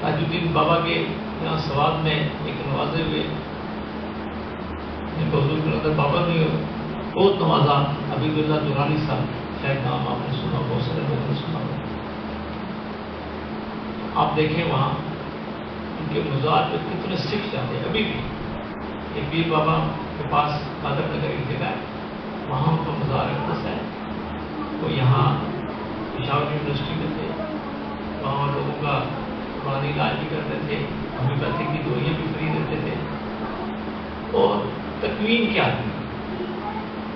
تاج الدین بابا کے یہاں سواد میں ایک نوازے ہوئے جن کو حضور کلندر بابا نے بہت نوازا، حبیب اللہ دورانی صاحب، شاید نام آپ نے سنا، بہت سارے لوگوں نے سنا ہو۔ آپ دیکھیں وہاں ان کے مزار پہ کتنے سکھ جاتے ہیں ابھی بھی۔ ایک پیر بابا کے پاس قادر نگر ایک جگہ ہے، وہاں ان کا مزار اقدس ہے۔ وہ یہاں پشاور یونیورسٹی میں تھے، وہاں لوگوں کا پرانی علاج بھی کرتے تھے، ہومیوپیتھک کی دوائیاں بھی فری دیتے تھے، اور تکوین کے آدمی،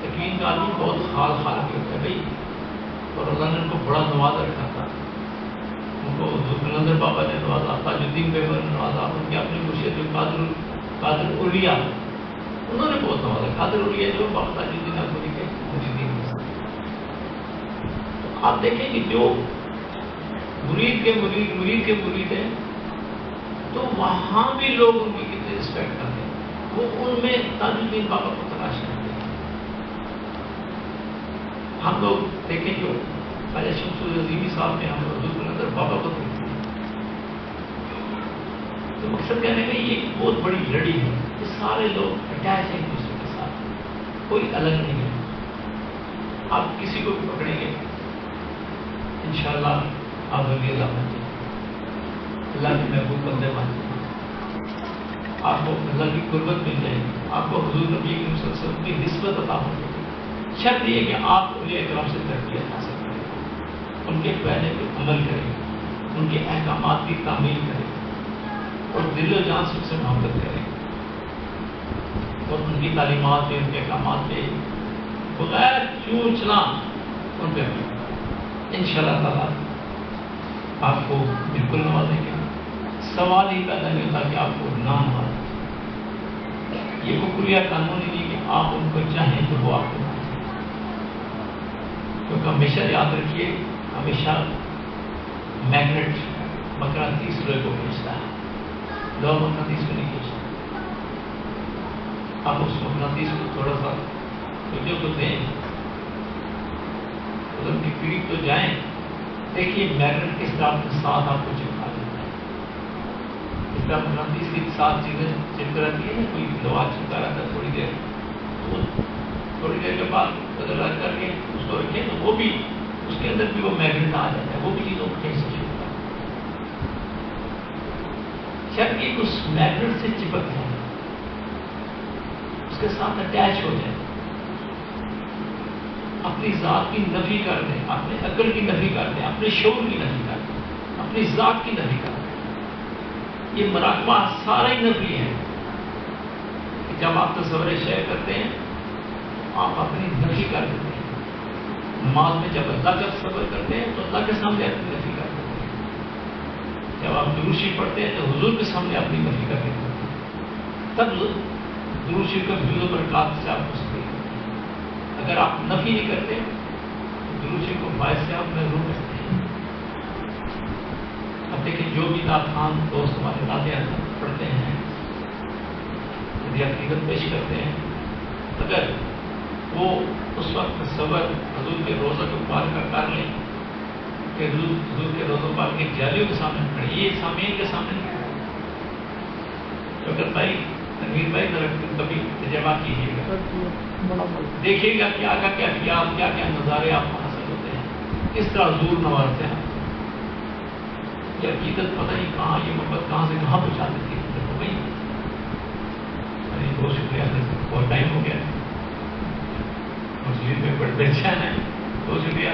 تکوین کا آدمی بہت خال بھی ہوتا ہے بھائی، اور اللہ نے ان کو بڑا نواز رکھا تھا۔ ان کو حضور کلندر بابا نے نوازا، تاج الدین بابا نے نوازا، ان کے اپنے مرشد قادر اولیاء انہوں نے بہت نوازا۔ قادر اولیاء جو بابا تاج الدین اکبری کے مریدین میں سے۔ تو آپ دیکھیں کہ جو مرید کے مرید ہیں، تو وہاں بھی لوگ ان کی کتنی رسپیکٹ کرتے ہیں، وہ ان میں تاج الدین بابا کو تلاش کرتے ہیں۔ ہم لوگ دیکھیں جو خواجہ شمس العظیمی صاحب نے ہم حضور کلندر بابا کو دیکھتے ہیں، تو مقصد کہنے کا یہ ایک بہت بڑی لڑی ہے کہ سارے لوگ اٹیچ ہیں ایک دوسرے کے ساتھ، کوئی الگ نہیں ہے۔ آپ کسی کو بھی پکڑیں گے انشاءاللہ آپ ولی اللہ بن جائیں، اللہ کے محبوب بندے بن جائیں، آپ کو اللہ کی قربت مل جائے گی، آپ کو حضور نبی کریم صلی اللہ علیہ وسلم کی نسبت عطا ہو جائے گی۔ شرط یہ کہ آپ اولیاء کرام سے تربیت حاصل کریں، ان کے فائدے پہ عمل کریں، ان کے احکامات کی تعمیل کریں، اور دل و جان سے ان سے محبت کریں، اور ان کی تعلیمات پہ، ان کے احکامات پہ بغیر چون چلا ان پہ عمل۔ انشاءاللہ تعالیٰ آپ کو بالکل نوازیں گے، سوال ہی پیدا نہیں ہوتا کہ آپ کو نہ نوازیں۔ یہ کفریہ قانون ہی نہیں کہ آپ ان کو چاہیں تو وہ آپ کو نوازیں، کیونکہ ہمیشہ یاد رکھیے، ہمیشہ میگنیٹ مقناطیس لوہے کو کھینچتا ہے، لوہا مقناطیس کو نہیں کھینچتا۔ آپ اس مقناطیس کو تھوڑا سا توجہ تو دیں، ان کی قریب تو جائیں، دیکھیے میگنیٹ کس طرح کے ساتھ آپ کو چپکا دیتا ہے، اس طرح مقناطیس کے ساتھ چیزیں چپک رہتی ہے، کوئی لوہا چپکا رہتا ہے تھوڑی دیر، تو تھوڑی دیر کے بعد بدل کر کے اس کو رکھیں تو وہ بھی اس کے اندر بھی وہ میگنیٹ آ جاتا ہے، وہ بھی چیزوں کو کھینچ سے شروع کرتا ہے۔ شاید ایک اس میگنیٹ سے چپک جائے، اس کے ساتھ اٹیچ ہو جائے، اپنی ذات کی نفی کر دیں، اپنے عقل کی نفی کر دیں، اپنے شعور کی نفی کر دیں، اپنی ذات کی نفی کر دیں۔ یہ مراقبہ سارا ہی نفی ہے کہ جب آپ تصور شے کرتے ہیں آپ اپنی نفی کر دیتے ہیں۔ نماز میں جب اللہ کا تصور کرتے ہیں تو اللہ کے سامنے اپنی نفی کر دیتے ہیں۔ جب آپ درود شریف پڑھتے ہیں تو حضور کے سامنے اپنی نفی کر دیتے ہیں، تب درود شریف کا فضل و برکات سے آپ کو اگر آپ نفی نہیں کرتے تو درود شریف کو باعث سے آپ محروم رہتے ہیں۔ اب دیکھیں جو بھی نعت خوان دوست ہمارے نعتیں پڑھتے ہیں، یعنی عقیدت پیش کرتے ہیں، اگر وہ اس وقت تصور حضور کے روضہ کو پار کر لیں کہ حضور کے روضہ پار کے جالیوں کے سامنے کھڑے، یہ سامعین کے سامنے نہیں کھڑے۔ شوکت بھائی، تنویر بھائی، ذرا کبھی تجربہ کیجیے گا، دیکھیے گا کہ آگا کیا کیا نظارے آپ کو حاصل ہوتے ہیں، کس طرح حضور نوازتے ہیں۔ یہ عقیدت پتہ نہیں کہاں، یہ محبت کہاں سے کہاں پہنچا دیتی ہے۔ بھائی بہت شکریہ، بہت ٹائم ہو گیا، مسجد میں بڑے اچھا ہے، بہت شکریہ۔